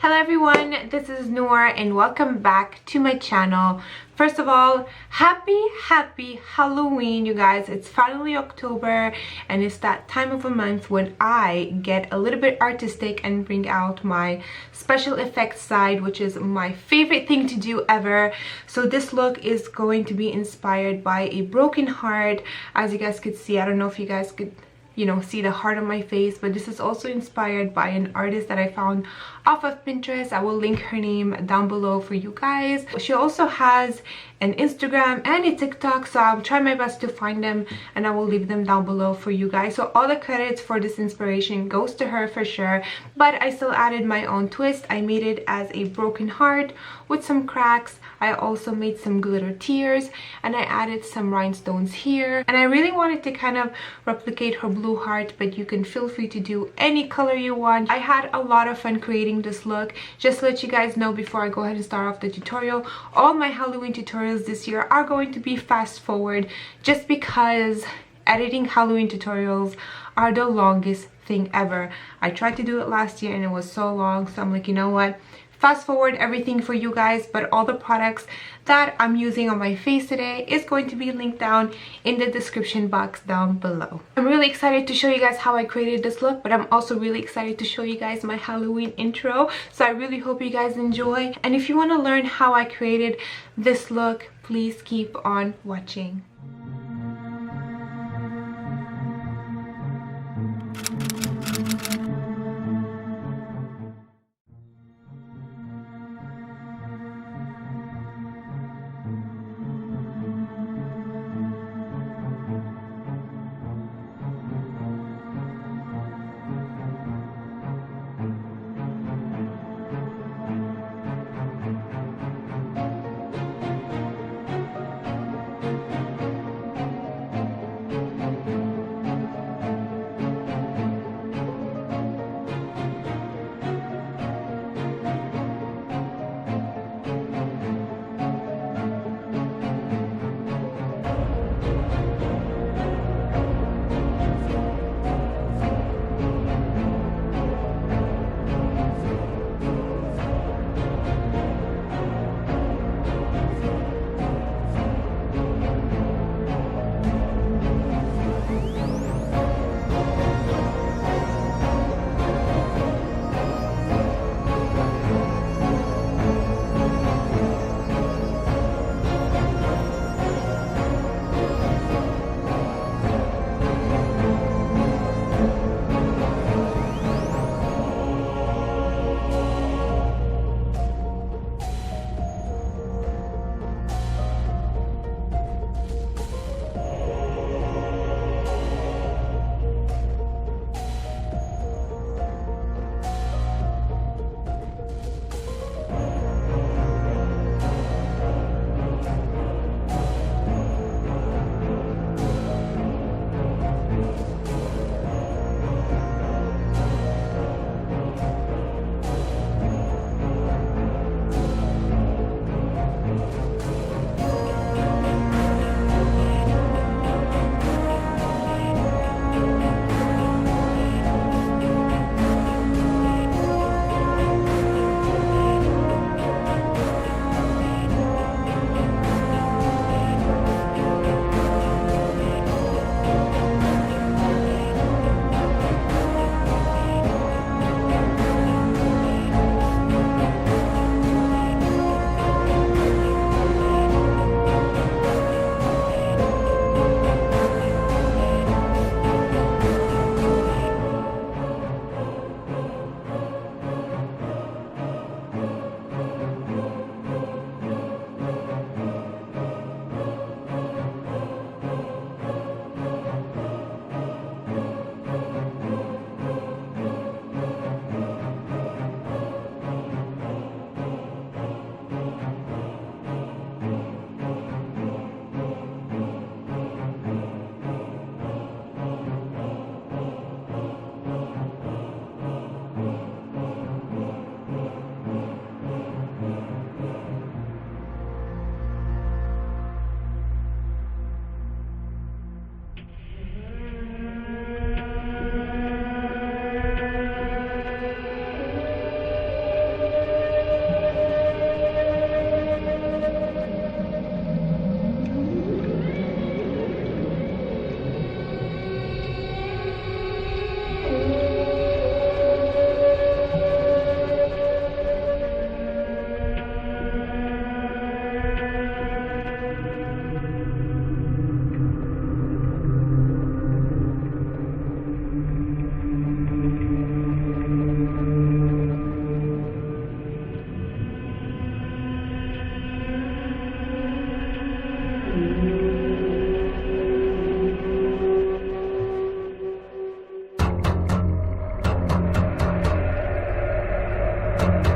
Hello everyone, this is Noor and welcome back to my channel. First of all, happy Halloween, you guys. It's finally October and it's that time of the month when I get a little bit artistic and bring out my special effects side, which is my favorite thing to do ever. So this look is going to be inspired by a broken heart. As you guys could see, I don't know if you guys could see the heart on my face, but this is also inspired by an artist that I found off of Pinterest. I will link her name down below for you guys. She also has an Instagram and a TikTok, so I'll try my best to find them and I will leave them down below for you guys. So all the credits for this inspiration goes to her for sure, but I still added my own twist. I made it as a broken heart with some cracks. I also made some glitter tears and I added some rhinestones here, and I really wanted to kind of replicate her blue heart, but you can feel free to do any color you want. I had a lot of fun creating this look. Just to let you guys know before I go ahead and start off the tutorial, all my Halloween tutorials this year are going to be fast forward, just because editing Halloween tutorials are the longest thing ever. I tried to do it last year and it was so long, so I'm like, you know what, fast forward everything for you guys. But all the products that I'm using on my face today is going to be linked down in the description box down below. I'm really excited to show you guys how I created this look, but I'm also really excited to show you guys my Halloween intro, so I really hope you guys enjoy. And if you want to learn how I created this look, please keep on watching. bye.